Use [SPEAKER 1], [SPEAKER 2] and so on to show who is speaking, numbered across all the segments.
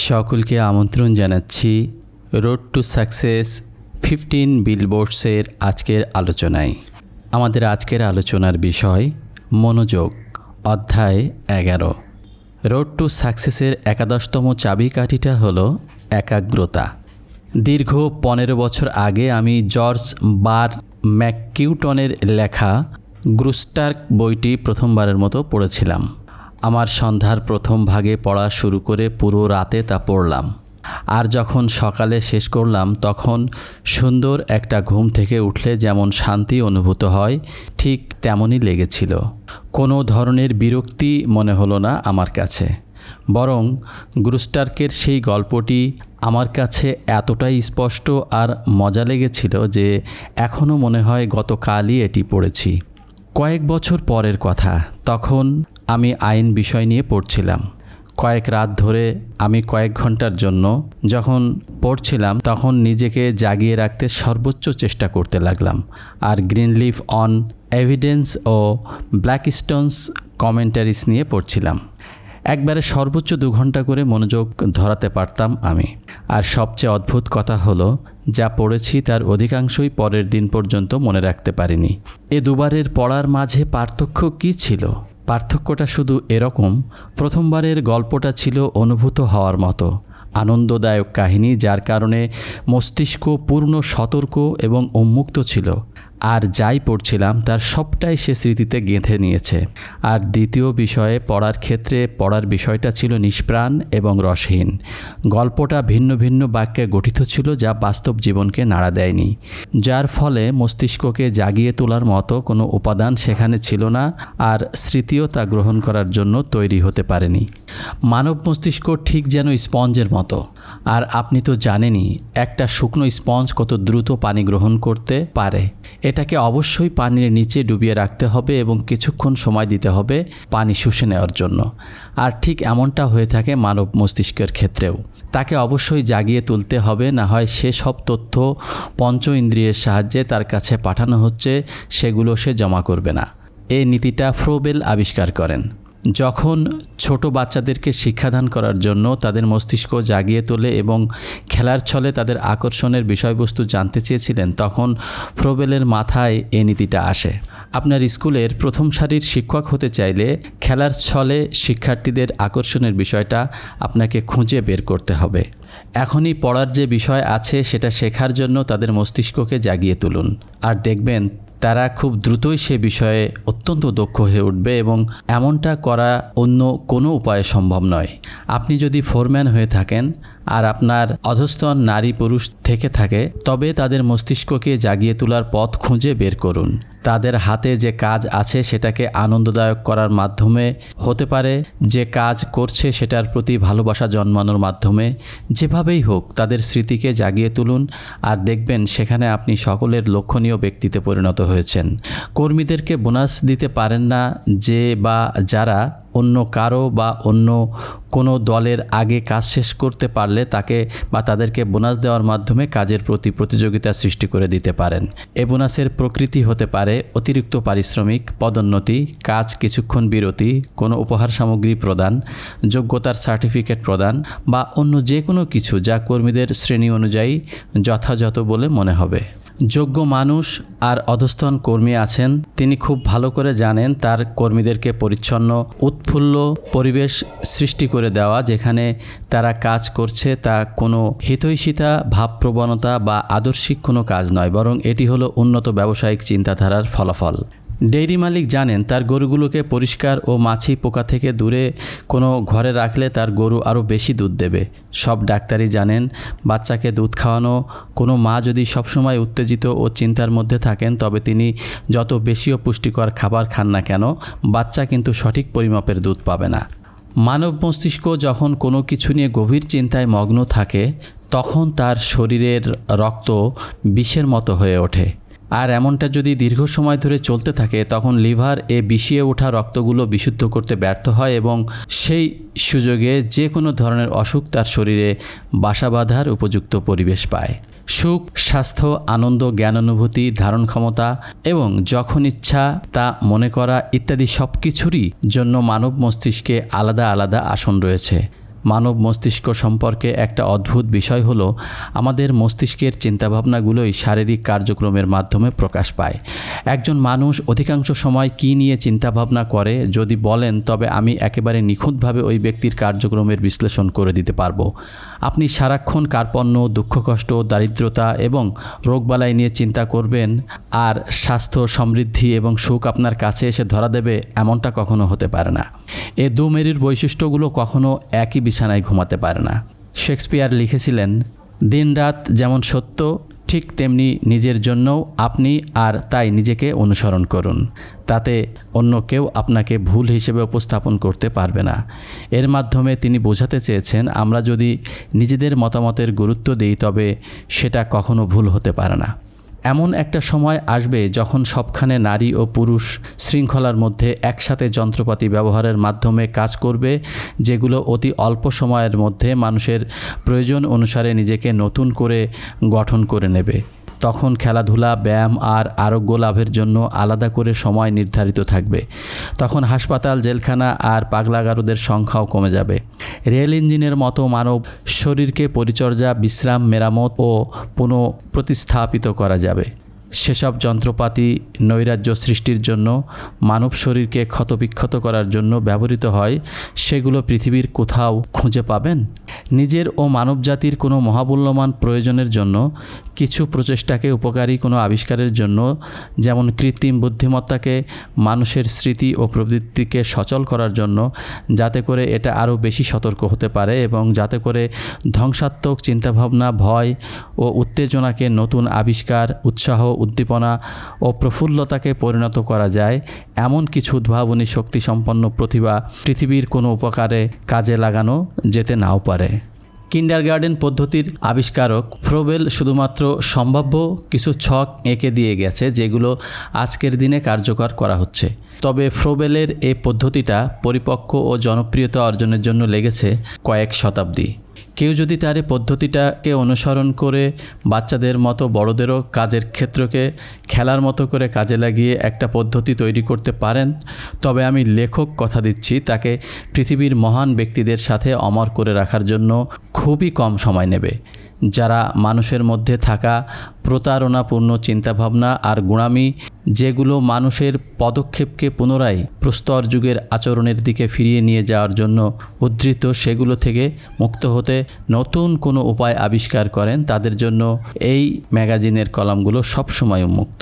[SPEAKER 1] সকলকে আমন্ত্রণ জানাচ্ছি রোড টু সাকসেস 15 বিলবোর্ডসের আজকের আলোচনায়। আমাদের আজকের আলোচনার বিষয় মনোযোগ, অধ্যায় 11। রোড টু সাকসেসের 11তম চাবিকাঠিটা হলো একাগ্রতা। দীর্ঘ 15 বছর আগে আমি জর্জ বার ম্যাককিউটনের লেখা গ্রুস্টার্ক বইটি প্রথমবারের মতো পড়েছিলাম। আমার সন্ধ্যার প্রথম ভাগে পড়া শুরু করে পুরো রাতে তা পড়লাম, আর যখন সকালে শেষ করলাম তখন সুন্দর একটা ঘুম থেকে উঠলে যেমন শান্তি অনুভূত হয় ঠিক তেমনই লেগেছিল। কোনো ধরনের বিরক্তি মনে হলো না আমার কাছে, বরং গ্রুস্টার্কের সেই গল্পটি আমার কাছে এতটাই স্পষ্ট আর মজা লেগেছিল যে এখনও মনে হয় গতকালই এটি পড়েছি। কয়েক বছর পরের কথা, তখন আমি আইন বিষয় নিয়ে পড়ছিলাম। কয়েক রাত ধরে আমি কয়েক ঘন্টার জন্য যখন পড়ছিলাম তখন নিজেকে জাগিয়ে রাখতে সর্বোচ্চ চেষ্টা করতে লাগলাম, আর গ্রিনলিফ অন এভিডেন্স ও ব্ল্যাকস্টোনস কমেন্টারিজ নিয়ে পড়ছিলাম। একবারে সর্বোচ্চ 2 ঘন্টা করে মনোযোগ ধরাতে পারতাম আমি। আর সবচেয়ে অদ্ভুত কথা হলো, যা পড়েছি তার অধিকাংশই পরের দিন পর্যন্ত মনে রাখতে পারিনি। এ দুবারের পড়ার মাঝে পার্থক্য কী ছিল? পার্থক্যটা শুধু এরকম, প্রথমবারের গল্পটা ছিল অনুভূত হওয়ার মতো আনন্দদায়ক কাহিনী, যার কারণে মস্তিষ্ক পূর্ণ সতর্ক এবং উন্মুক্ত ছিল, আর যাই পড়ছিলাম তার সবটাই সে স্মৃতিতে গেঁথে নিয়েছে। আর দ্বিতীয় বিষয়ে পড়ার ক্ষেত্রে পড়ার বিষয়টা ছিল নিষ্প্রাণ এবং রসহীন। গল্পটা ভিন্ন ভিন্ন বাক্যে গঠিত ছিল যা বাস্তব জীবনকে নাড়া দেয়নি, যার ফলে মস্তিষ্ককে জাগিয়ে তোলার মতো কোনো উপাদান সেখানে ছিল না, আর স্মৃতিও তা গ্রহণ করার জন্য তৈরি হতে পারেনি। মানব মস্তিষ্ক ঠিক যেন স্পঞ্জের মতো, আর আপনি তো জানেনই একটা শুকনো স্পঞ্জ কত দ্রুত পানি গ্রহণ করতে পারে। এটাকে অবশ্যই পানির নিচে ডুবিয়ে রাখতে হবে এবং কিছুক্ষণ সময় দিতে হবে পানি শুষে নেওয়ার জন্য। আর ঠিক এমনটা হয়ে থাকে মানব মস্তিষ্কের ক্ষেত্রেও। তাকে অবশ্যই জাগিয়ে তুলতে হবে, না হয় সে সব তথ্য পঞ্চ ইন্দ্রিয়ের সাহায্যে তার কাছে পাঠানো হচ্ছে সেগুলো সে জমা করবে না। এই নীতিটা ফ্রোবেল আবিষ্কার করেন। যখন ছোট বাচ্চাদেরকে শিক্ষাদান করার জন্য তাদের মস্তিষ্ক জাগিয়ে তোলে এবং খেলার ছলে তাদের আকর্ষণের বিষয়বস্তু জানতে চেয়েছিলেন, তখন ফ্রোবেলের মাথায় এই নীতিটা আসে। আপনার স্কুলের প্রথম সারির শিক্ষক হতে চাইলে খেলার ছলে শিক্ষার্থীদের আকর্ষণের বিষয়টা আপনাকে খুঁজে বের করতে হবে। এখনই পড়ার যে বিষয় আছে সেটা শেখার জন্য তাদের মস্তিষ্ককে জাগিয়ে তুলুন, আর দেখবেন তারা খুব দ্রুতই সে বিষয়ে অত্যন্ত দক্ষ হয়ে উঠবে, এবং এমনটা করা অন্য কোনো উপায়ে সম্ভব নয়। আপনি যদি ফোরম্যান হয়ে থাকেন আর আপনার অধস্তন নারী পুরুষ থেকে থাকে, তবে তাদের মস্তিষ্ককে জাগিয়ে তোলার পথ খুঁজে বের করুন। তাদের হাতে যে কাজ আছে সেটাকে আনন্দদায়ক করার মাধ্যমে হতে পারে, যে কাজ করছে সেটার প্রতি ভালোবাসা জন্মানোর মাধ্যমে, যেভাবেই হোক তাদের স্মৃতিকে জাগিয়ে তুলুন, আর দেখবেন সেখানে আপনি সকলের লক্ষণীয় ব্যক্তিতে পরিণত হয়েছেন। কর্মীদেরকে বোনাস দিতে পারেন না যে বা যারা অন্য কারো বা অন্য কোনো দলের আগে কাজ শেষ করতে পারলে তাকে বা তাদেরকে বোনাস দেওয়ার মাধ্যমে কাজের প্রতি প্রতিযোগিতা সৃষ্টি করে দিতে পারেন। এ বোনাসের প্রকৃতি হতে পারে অতিরিক্ত পারিশ্রমিক, পদোন্নতি, কাজ কিছুক্ষণ বিরতি, কোনো উপহার সামগ্রী প্রদান, যোগ্যতার সার্টিফিকেট প্রদান, বা অন্য যে কোনো কিছু যা কর্মীদের শ্রেণী অনুযায়ী যথাযথ বলে মনে হবে। যোগ্য মানুষ আর অধস্তন কর্মী আছেন, তিনি খুব ভালো করে জানেন তার কর্মীদেরকে পরিচ্ছন্ন উৎফুল্ল পরিবেশ সৃষ্টি করে দেওয়া, যেখানে তারা কাজ করছে তা কোনো হিতৈষিতা ভাবপ্রবণতা বা আদর্শিক কোনো কাজ নয়, বরং এটি হলো উন্নত ব্যবসায়িক চিন্তাধারার ফলাফল। ডেইরি মালিক জানেন তার গরুগুলোকে পরিষ্কার ও মাছি পোকা থেকে দূরে কোনো ঘরে রাখলে তার গরু আরও বেশি দুধ দেবে। সব ডাক্তারই জানেন বাচ্চাকে দুধ খাওয়ানো, কোনো মা যদি সবসময় উত্তেজিত ও চিন্তার মধ্যে থাকেন তবে তিনি যত বেশিও পুষ্টিকর খাবার খান না কেন, বাচ্চা কিন্তু সঠিক পরিমাপের দুধ পাবে না। মানব মস্তিষ্ক যখন কোনো কিছু নিয়ে গভীর চিন্তায় মগ্ন থাকে তখন তার শরীরের রক্ত বিষের মতো হয়ে ওঠে, আর এমনটা যদি দীর্ঘ সময় ধরে চলতে থাকে তখন লিভার বিষিয়ে ওঠা রক্তগুলো বিশুদ্ধ করতে ব্যর্থ হয় এবং সেই সুযোগে যে কোনো ধরনের অসুখ তার শরীরে বাসা বাঁধার উপযুক্ত পরিবেশ পায়। সুখ, স্বাস্থ্য, আনন্দ, জ্ঞানানুভূতি, ধারণ ক্ষমতা এবং যখন ইচ্ছা তা মনে করা ইত্যাদি সব কিছুরই জন্য মানব মস্তিষ্কে আলাদা আলাদা আসন রয়েছে। মানব মস্তিষ্ক সম্পর্কে একটা অদ্ভুত বিষয় হলো আমাদের মস্তিষ্কের চিন্তাভাবনাগুলোই শারীরিক কার্যক্রমের মাধ্যমে প্রকাশ পায়। একজন মানুষ অধিকাংশ সময় কী নিয়ে চিন্তাভাবনা করে যদি বলেন, তবে আমি একেবারে নিখুঁতভাবে ওই ব্যক্তির কার্যক্রমের বিশ্লেষণ করে দিতে পারবো। আপনি সারাক্ষণ কার্পণ্য, দুঃখ কষ্ট, দারিদ্রতা এবং রোগবালাই নিয়ে চিন্তা করবেন, আর স্বাস্থ্য, সমৃদ্ধি এবং সুখ আপনার কাছে এসে ধরা দেবে, এমনটা কখনো হতে পারে না। এ দু মেরুর বৈশিষ্ট্যগুলো কখনো একই বিছানায় ঘুমাতে পারে না। শেক্সপিয়ার লিখেছিলেন, দিনরাত যেমন সত্য, ঠিক তেমনি নিজের জন্যও আপনি আর তাই নিজেকে অনুসরণ করুন। তাতে অন্য কেউ আপনাকে ভুল হিসেবে উপস্থাপন করতে পারবে না। এর মাধ্যমে তিনি বোঝাতে চেয়েছেন, আমরা যদি নিজেদের মতামতের গুরুত্ব দিই তবে সেটা কখনো ভুল হতে পারে না। এমন একটা সময় আসবে যখন সবখানে নারী ও পুরুষ শৃঙ্খলার মধ্যে একসাথে যন্ত্রপাতি ব্যবহারের মাধ্যমে কাজ করবে, যেগুলো অতি অল্প সময়ের মধ্যে মানুষের প্রয়োজন অনুসারে নিজেকে নতুন করে গঠন করে নেবে। তখন খেলাধুলা, ব্যায়াম আর আরোগ্য লাভের জন্য আলাদা করে সময় নির্ধারিত থাকবে। তখন হাসপাতাল, জেলখানা আর পাগলাগারদের সংখ্যাও কমে যাবে। রেল ইঞ্জিনের মতো মানব শরীরকে পরিচর্যা, বিশ্রাম, মেরামত ও পুনঃপ্রতিস্থাপিত করা যাবে। সেসব যন্ত্রপাতি নৈরাজ্য সৃষ্টির জন্য, মানব শরীরকে ক্ষতবিক্ষত করার জন্য ব্যবহৃত হয়, সেগুলো পৃথিবীর কোথাও খুঁজে পাবেন? নিজের ও মানবজাতির কোনো মহামূল্যবান প্রয়োজনের জন্য, কিছু প্রচেষ্টাকে উপকারী কোনো আবিষ্কারের জন্য, যেমন কৃত্রিম বুদ্ধিমত্তাকে মানুষের স্মৃতি ও প্রবৃত্তিকে সচল করার জন্য, যাতে করে এটা আরও বেশি সতর্ক হতে পারে এবং যাতে করে ধ্বংসাত্মক চিন্তাভাবনা, ভয় ও উত্তেজনাকে নতুন আবিষ্কার, উৎসাহ, উদ্দীপনা ও প্রফুল্লতাকে পরিণত করা যায়, এমন কিছু উদ্ভাবনী শক্তিসম্পন্ন প্রতিভা পৃথিবীর কোনো উপকারে কাজে লাগানো যেতে নাও পারে। কিন্ডারগার্টেন পদ্ধতির আবিষ্কারক ফ্রোবেল শুধুমাত্র সম্ভাব্য কিছু ছক এঁকে দিয়ে গেছে, যেগুলো আজকের দিনে কার্যকর করা হচ্ছে। তবে ফ্রোবেলের এই পদ্ধতিটা পরিপক্ক ও জনপ্রিয়তা অর্জনের জন্য লেগেছে কয়েক শতাব্দী। কেউ যদি তার এই পদ্ধতিটাকে অনুসরণ করে বাচ্চাদের মতো বড়দেরও কাজের ক্ষেত্রকে খেলার মতো করে কাজে লাগিয়ে একটা পদ্ধতি তৈরি করতে পারেন, তবে আমি লেখক কথা দিচ্ছি, তাকে পৃথিবীর মহান ব্যক্তিদের সাথে অমর করে রাখার জন্য খুবই কম সময় নেবে। যারা মানুষের মধ্যে থাকা প্রতারণাপূর্ণ চিন্তাভাবনা আর গোঁড়ামি, যেগুলো মানুষের পদক্ষেপকে পুনরায় প্রস্তর যুগের আচরণের দিকে ফিরিয়ে নিয়ে যাওয়ার জন্য উদ্ধৃত, সেগুলো থেকে মুক্ত হতে নতুন কোনো উপায় আবিষ্কার করেন, তাদের জন্য এই ম্যাগাজিনের কলামগুলো সবসময় উন্মুক্ত।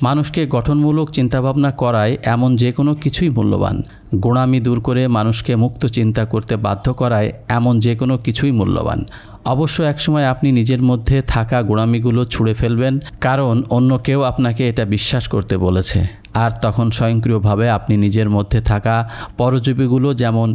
[SPEAKER 1] মানুষকে গঠনমূলক চিন্তাভাবনা করায় এমন যে কোনো কিছুই মূল্যবান। গোঁড়ামি দূর করে মানুষকে মুক্ত চিন্তা করতে বাধ্য করায় এমন যে কোনো কিছুই মূল্যবান। অবশ্য একসময় আপনি নিজের মধ্যে থাকা গোঁড়ামিগুলো ছুঁড়ে ফেলবেন, কারণ অন্য কেউ আপনাকে এটা বিশ্বাস করতে বলেছে। আর তখন স্বয়ংক্রিয়ভাবে আপনি নিজের মধ্যে থাকা পরজীবীগুলো, যেমন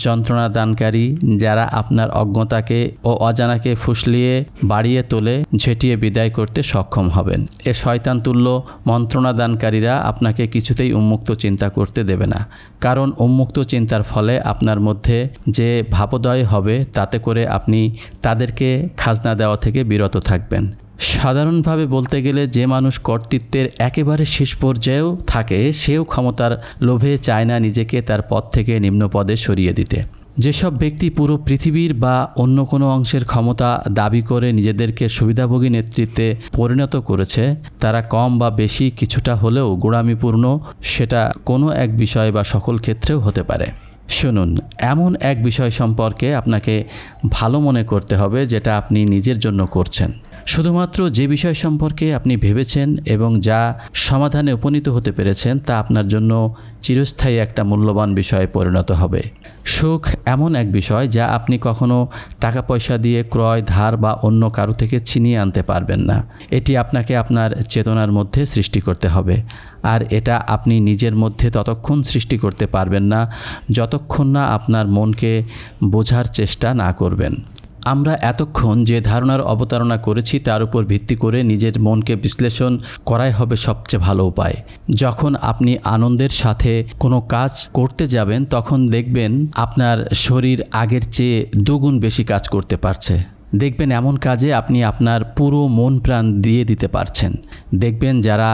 [SPEAKER 1] যন্ত্রণাদানকারী, যারা আপনার অজ্ঞতাকে ও অজানাকে ফুসলিয়ে বাড়িয়ে তোলে, ঝেঁটিয়ে বিদায় করতে সক্ষম হবেন। এ শয়তানতুল্য মন্ত্রণাদানকারীরা আপনাকে কিছুতেই উন্মুক্ত চিন্তা করতে দেবে না, কারণ উন্মুক্ত চিন্তার ফলে আপনার মধ্যে যে ভাবোদয় হবে, তাতে করে আপনি তাদেরকে খাজনা দেওয়া থেকে বিরত থাকবেন। সাধারণভাবে বলতে গেলে, যে মানুষ কর্তৃত্বের একেবারে শেষ পর্যায়েও থাকে, সেও ক্ষমতার লোভে চায় না নিজেকে তার পদ থেকে নিম্ন পদে সরিয়ে দিতে। যেসব ব্যক্তি পুরো পৃথিবীর বা অন্য কোনো অংশের ক্ষমতা দাবি করে নিজেদেরকে সুবিধাভোগী নেতৃত্বে পরিণত করেছে, তারা কম বা বেশি কিছুটা হলেও গোঁড়ামিপূর্ণ, সেটা কোনো এক বিষয় বা সকল ক্ষেত্রেও হতে পারে। শুনুন, এমন এক বিষয় সম্পর্কে আপনাকে ভালো মনে করতে হবে যেটা আপনি নিজের জন্য করছেন। শুধুমাত্র যে বিষয় সম্পর্কে আপনি ভেবেছেন এবং যা সমাধানে উপনীত হতে পেরেছেন, তা আপনার জন্য চিরস্থায়ী একটা মূল্যবান বিষয়ে পরিণত হবে। সুখ এমন এক বিষয় যা আপনি কখনো টাকা পয়সা দিয়ে ক্রয়, ধার বা অন্য কারো থেকে ছিনিয়ে আনতে পারবেন না। এটি আপনাকে আপনার চেতনার মধ্যে সৃষ্টি করতে হবে, আর এটা আপনি নিজের মধ্যে ততক্ষণ সৃষ্টি করতে পারবেন না যতক্ষণ না আপনার মনকে বোঝার চেষ্টা না করবেন। আমরা এতক্ষণ যে ধারণার অবতারণা করেছি তার উপর ভিত্তি করে নিজের মনকে বিশ্লেষণ করাই হবে সবচেয়ে ভালো উপায়। যখন আপনি আনন্দের সাথে কোনো কাজ করতে যাবেন, তখন দেখবেন আপনার শরীর আগের চেয়ে দ্বিগুণ বেশি কাজ করতে পারছে। দেখবেন এমন কাজে আপনি আপনার পুরো মন প্রাণ দিয়ে দিতে পারছেন। দেখবেন যারা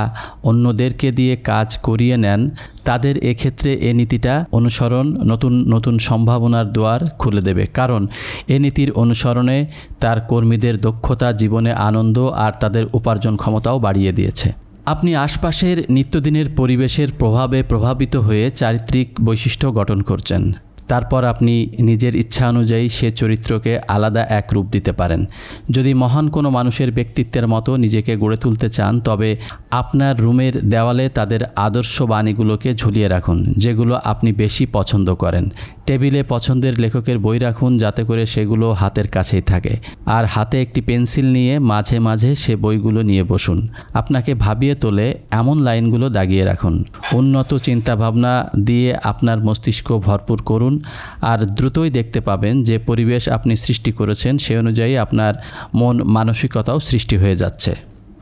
[SPEAKER 1] অন্যদেরকে দিয়ে কাজ করিয়ে নেন তাদের এক্ষেত্রে এ নীতিটা অনুসরণ নতুন নতুন সম্ভাবনার দুয়ার খুলে দেবে, কারণ এ নীতির অনুসরণে তার কর্মীদের দক্ষতা, জীবনে আনন্দ আর তাদের উপার্জন ক্ষমতাও বাড়িয়ে দিয়েছে। আপনি আশপাশের নিত্যদিনের পরিবেশের প্রভাবে প্রভাবিত হয়ে চারিত্রিক বৈশিষ্ট্য গঠন করছেন। তারপর আপনি নিজের ইচ্ছা অনুযায়ী সে চরিত্রকে আলাদা এক রূপ দিতে পারেন। যদি মহান কোনো মানুষের ব্যক্তিত্বের মতো নিজেকে গড়ে তুলতে চান, তবে আপনার রুমের দেওয়ালে তাদের আদর্শ বাণীগুলোকে ঝুলিয়ে রাখুন, যেগুলো আপনি বেশি পছন্দ করেন। টেবিলে পছন্দের লেখকের বই রাখুন, যাতে করে সেগুলো হাতের কাছেই থাকে। আর হাতে একটি পেন্সিল নিয়ে মাঝে মাঝে সে বইগুলো নিয়ে বসুন। আপনাকে ভাবিয়ে তোলে এমন লাইনগুলো দাগিয়ে রাখুন। উন্নত চিন্তাভাবনা দিয়ে আপনার মস্তিষ্ক ভরপুর করুন, আর দ্রুতই দেখতে পাবেন যে পরিবেশ আপনি সৃষ্টি করেছেন সে অনুযায়ী আপনার মন মানসিকতাও সৃষ্টি হয়ে যাচ্ছে।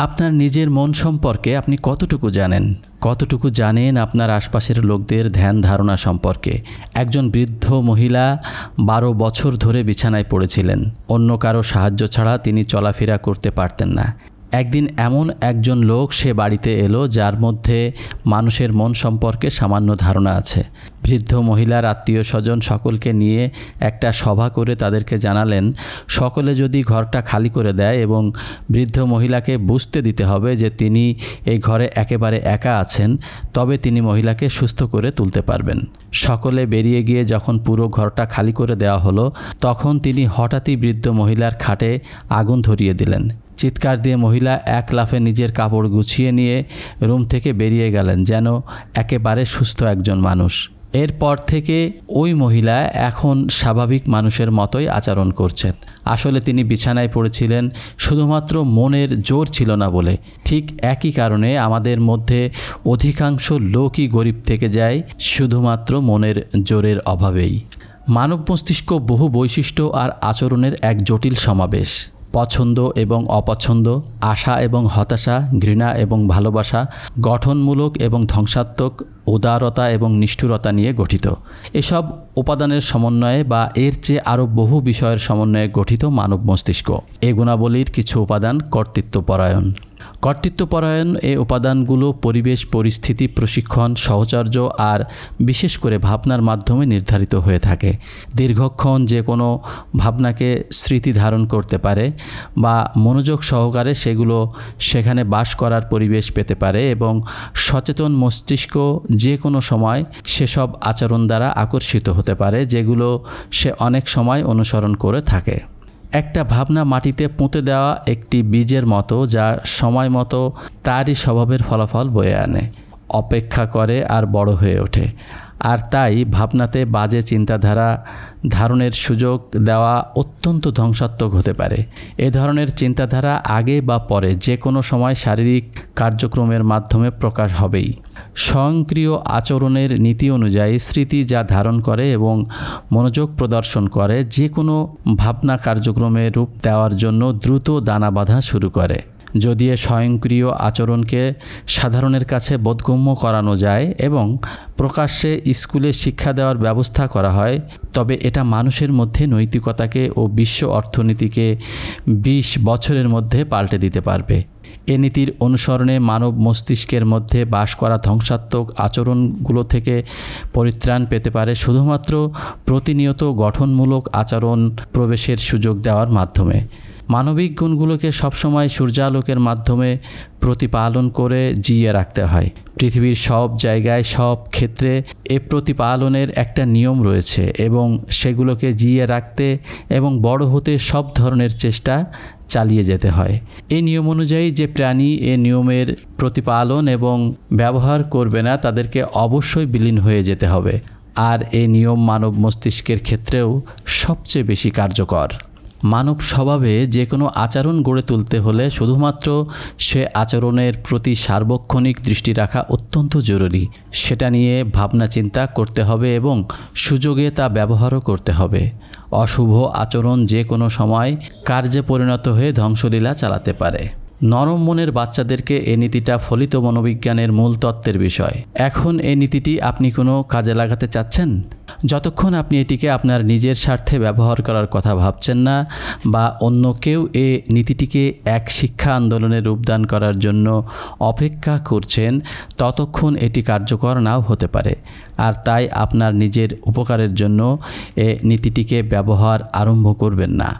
[SPEAKER 1] আপনার নিজের মন সম্পর্কে আপনি কতটুকু জানেন আপনার আশপাশের লোকদের ধ্যান ধারণা সম্পর্কে। একজন বৃদ্ধ মহিলা 12 বছর ধরে বিছানায় পড়েছিলেন। অন্য কারো সাহায্য ছাড়া তিনি চলাফেরা করতে পারতেন না। একদিন এমন একজন লোক সে বাড়িতে এলো যার মধ্যে মানুষের মন সম্পর্কে সামান্য ধারণা আছে। বৃদ্ধ মহিলার আত্মীয় স্বজন সকলকে নিয়ে একটা সভা করে তাদেরকে জানালেন সকলে যদি ঘরটা খালি করে দেয় এবং বৃদ্ধ মহিলাকে বুঝতে দিতে হবে যে তিনি এই ঘরে একেবারে একা আছেন, তবে তিনি মহিলাকে সুস্থ করে তুলতে পারবেন। সকলে বেরিয়ে গিয়ে যখন পুরো ঘরটা খালি করে দেওয়া হলো, তখন তিনি হঠাৎই বৃদ্ধ মহিলার খাটে আগুন ধরিয়ে দিলেন। চিৎকার দিয়ে মহিলা এক লাফে নিজের কাপড় গুছিয়ে নিয়ে রুম থেকে বেরিয়ে গেলেন, যেন একেবারে সুস্থ একজন মানুষ। এরপর থেকে ওই মহিলা এখন স্বাভাবিক মানুষের মতোই আচরণ করছেন। আসলে তিনি বিছানায় পড়েছিলেন শুধুমাত্র মনের জোর ছিল না বলে। ঠিক একই কারণে আমাদের মধ্যে অধিকাংশ লোকই গরিব থেকে যায় শুধুমাত্র মনের জোরের অভাবেই। মানব মস্তিষ্ক বহু বৈশিষ্ট্য আর আচরণের এক জটিল সমাবেশ। পছন্দ এবং অপছন্দ, আশা এবং হতাশা, ঘৃণা এবং ভালোবাসা, গঠনমূলক এবং ধ্বংসাত্মক, উদারতা এবং নিষ্ঠুরতা নিয়ে গঠিত। এসব উপাদানের সমন্বয়ে বা এর চেয়ে আরও বহু বিষয়ের সমন্বয়ে গঠিত মানব মস্তিষ্ক। এই গুণাবলীর কিছু উপাদান কর্তৃত্বপরায়ণ। এই উপাদানগুলো পরিবেশ, পরিস্থিতি, প্রশিক্ষণ, সহচর্য আর বিশেষ করে ভাবনার মাধ্যমে নির্ধারিত হয়ে থাকে। দীর্ঘক্ষণ যে কোনো ভাবনাকে স্মৃতি ধারণ করতে পারে বা মনোযোগ সহকারে সেগুলো সেখানে বাস করার পরিবেশ পেতে পারে, এবং সচেতন মস্তিষ্ক যে কোনো সময় সেসব আচরণ দ্বারা আকর্ষিত হতে পারে যেগুলো সে অনেক সময় অনুসরণ করে থাকে। একটা ভাবনা মাটিতে পুঁতে দেওয়া একটি বীজের মতো, যা সময় মতো তারই স্বভাবের ফলাফল বয়ে আনে, অপেক্ষা করে আর বড় হয়ে ওঠে। আর তাই ভাবনাতে বাজে চিন্তাধারা ধারণের সুযোগ দেওয়া অত্যন্ত ধ্বংসাত্মক হতে পারে। এ ধরনের চিন্তাধারা আগে বা পরে যে কোনো সময় শারীরিক কার্যক্রমের মাধ্যমে প্রকাশ হবেই। স্বয়ংক্রিয় আচরণের নীতি অনুযায়ী স্মৃতি যা ধারণ করে এবং মনোযোগ প্রদর্শন করে, যে কোনো ভাবনা কার্যক্রমে রূপ দেওয়ার জন্য দ্রুত দানা বাঁধা শুরু করে। যদি স্বয়ংক্রিয় আচরণকে সাধারণের কাছে বোধগম্য করানো যায় এবং প্রকাশ্যে স্কুলে শিক্ষা দেওয়ার ব্যবস্থা করা হয়, তবে এটা মানুষের মধ্যে নৈতিকতাকে ও বিশ্ব অর্থনীতিকে 20 বছরের মধ্যে পাল্টে দিতে পারবে। এ নীতির অনুসরণে মানব মস্তিষ্কের মধ্যে বাস করা ধ্বংসাত্মক আচরণগুলো থেকে পরিত্রাণ পেতে পারে শুধুমাত্র প্রতিনিয়ত গঠনমূলক আচরণ প্রবেশের সুযোগ দেওয়ার মাধ্যমে। মানবিক গুণগুলোকে সবসময় সূর্যালোকের মাধ্যমে প্রতিপালন করে জিইয়ে রাখতে হয়। পৃথিবীর সব জায়গায়, সব ক্ষেত্রে এ প্রতিপালনের একটা নিয়ম রয়েছে এবং সেগুলোকে জিইয়ে রাখতে এবং বড় হতে সব ধরনের চেষ্টা চালিয়ে যেতে হয়। এই নিয়ম অনুযায়ী যে প্রাণী এ নিয়মের প্রতিপালন এবং ব্যবহার করবে না, তাদেরকে অবশ্যই বিলীন হয়ে যেতে হবে। আর এই নিয়ম মানব মস্তিষ্কের ক্ষেত্রেও সবচেয়ে বেশি কার্যকর। মানব স্বভাবে যে কোনো আচরণ গড়ে তুলতে হলে শুধুমাত্র সে আচরণের প্রতি সার্বক্ষণিক দৃষ্টি রাখা অত্যন্ত জরুরি। সেটা নিয়ে ভাবনা চিন্তা করতে হবে এবং সুযোগে তা ব্যবহারও করতে হবে। অশুভ আচরণ যে কোনো সময় কার্যে পরিণত হয়ে ধ্বংসলীলা চালাতে পারে। নরম মনের বাচ্চাদেরকে এই নীতিটা ফলিত মনোবিজ্ঞানের মূল তত্ত্বের বিষয়। এখন এই নীতিটি আপনি কোনো কাজে লাগাতে চাচ্ছেন? যতক্ষণ আপনি এটিকে আপনার নিজের স্বার্থে ব্যবহার করার কথা ভাবছেন না বা অন্য কেউ এই নীতিটিকে এক শিক্ষা আন্দোলনের রূপদান করার জন্য অপেক্ষা করছেন, ততক্ষণ এটি কার্যকর নাও হতে পারে। আর তাই আপনার নিজের উপকারের জন্য এই নীতিটিকে ব্যবহার আরম্ভ করবেন না।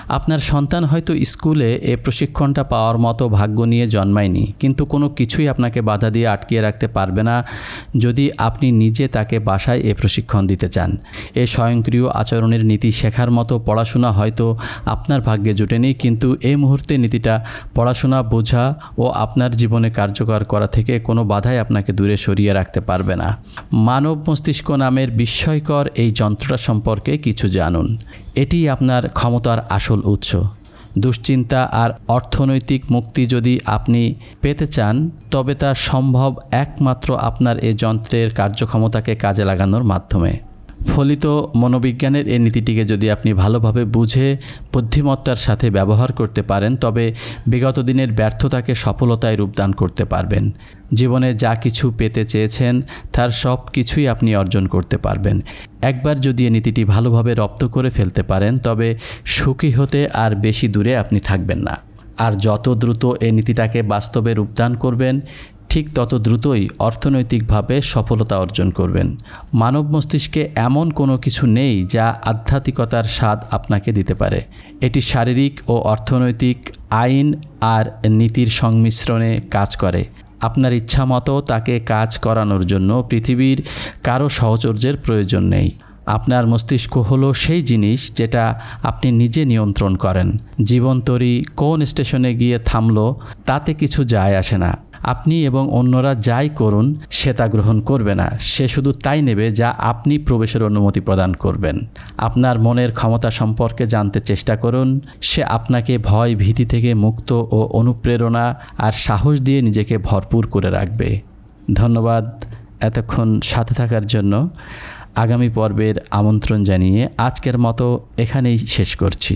[SPEAKER 1] আপনার সন্তান হয়তো স্কুলে এই প্রশিক্ষণটা পাওয়ার মতো ভাগ্য নিয়ে জন্মায়নি, কিন্তু কোনো কিছুই আপনাকে বাধা দিয়ে আটকিয়ে রাখতে পারবে না যদি আপনি নিজে তাকে বাসায় এই প্রশিক্ষণ দিতে চান। এই স্বয়ংক্রিয় আচরণের নীতি শেখার মতো পড়াশোনা হয়তো আপনার ভাগ্যে জোটেনি, কিন্তু এই মুহূর্তে নীতিটা পড়াশোনা বোঝা ও আপনার জীবনে কার্যকর করা থেকে কোনো বাধাই আপনাকে দূরে সরিয়ে রাখতে পারবে না। মানব মস্তিষ্ক নামের বিস্ময়কর এই যন্ত্রটা সম্পর্কে কিছু জানুন। এটি আপনার ক্ষমতার আসল উৎস। দুশ্চিন্তা আর অর্থনৈতিক মুক্তি যদি আপনি পেতে চান, তবে তা সম্ভব একমাত্র আপনার এই যন্ত্রের কার্যক্ষমতাকে কাজে লাগানোর মাধ্যমে। ফলিত মনোবিজ্ঞানের এই নীতিটিকে যদি আপনি ভালোভাবে বুঝে বুদ্ধিমত্তার সাথে ব্যবহার করতে পারেন, তবে বিগত দিনের ব্যর্থতাকে সফলতায় রূপদান করতে পারবেন। জীবনে যা কিছু পেতে চেয়েছেন তার সব কিছুই আপনি অর্জন করতে পারবেন। একবার যদি এই নীতিটি ভালোভাবে রপ্ত করে ফেলতে পারেন, তবে সুখী হতে আর বেশি দূরে আপনি থাকবেন না। আর যত দ্রুত এই নীতিটাকে বাস্তবে রূপদান করবেন, ঠিক তত দ্রুতই অর্থনৈতিকভাবে সফলতা অর্জন করবেন। মানব মস্তিষ্কে এমন কোনো কিছু নেই যা আধ্যাত্মিকতার স্বাদ আপনাকে দিতে পারে। এটি শারীরিক ও অর্থনৈতিক আইন আর নীতির সংমিশ্রণে কাজ করে। আপনার ইচ্ছামতো তাকে কাজ করানোর জন্য পৃথিবীর কারো সহচর্যের প্রয়োজন নেই। আপনার মস্তিষ্ক হলো সেই জিনিস যেটা আপনি নিজে নিয়ন্ত্রণ করেন। জীবনতরী কোন স্টেশনে গিয়ে থামলো তাতে কিছু যায় আসে না। আপনি এবং অন্যরা যাই করুন সে তা গ্রহণ করবে না। সে শুধু তাই নেবে যা আপনি প্রবেশের অনুমতি প্রদান করবেন। আপনার মনের ক্ষমতা সম্পর্কে জানতে চেষ্টা করুন। সে আপনাকে ভয় ভীতি থেকে মুক্ত ও অনুপ্রেরণা আর সাহস দিয়ে নিজেকে ভরপুর করে রাখবে। ধন্যবাদ এতক্ষণ সাথে থাকার জন্য। আগামী পর্বের আমন্ত্রণ জানিয়ে আজকের মতো এখানেই শেষ করছি।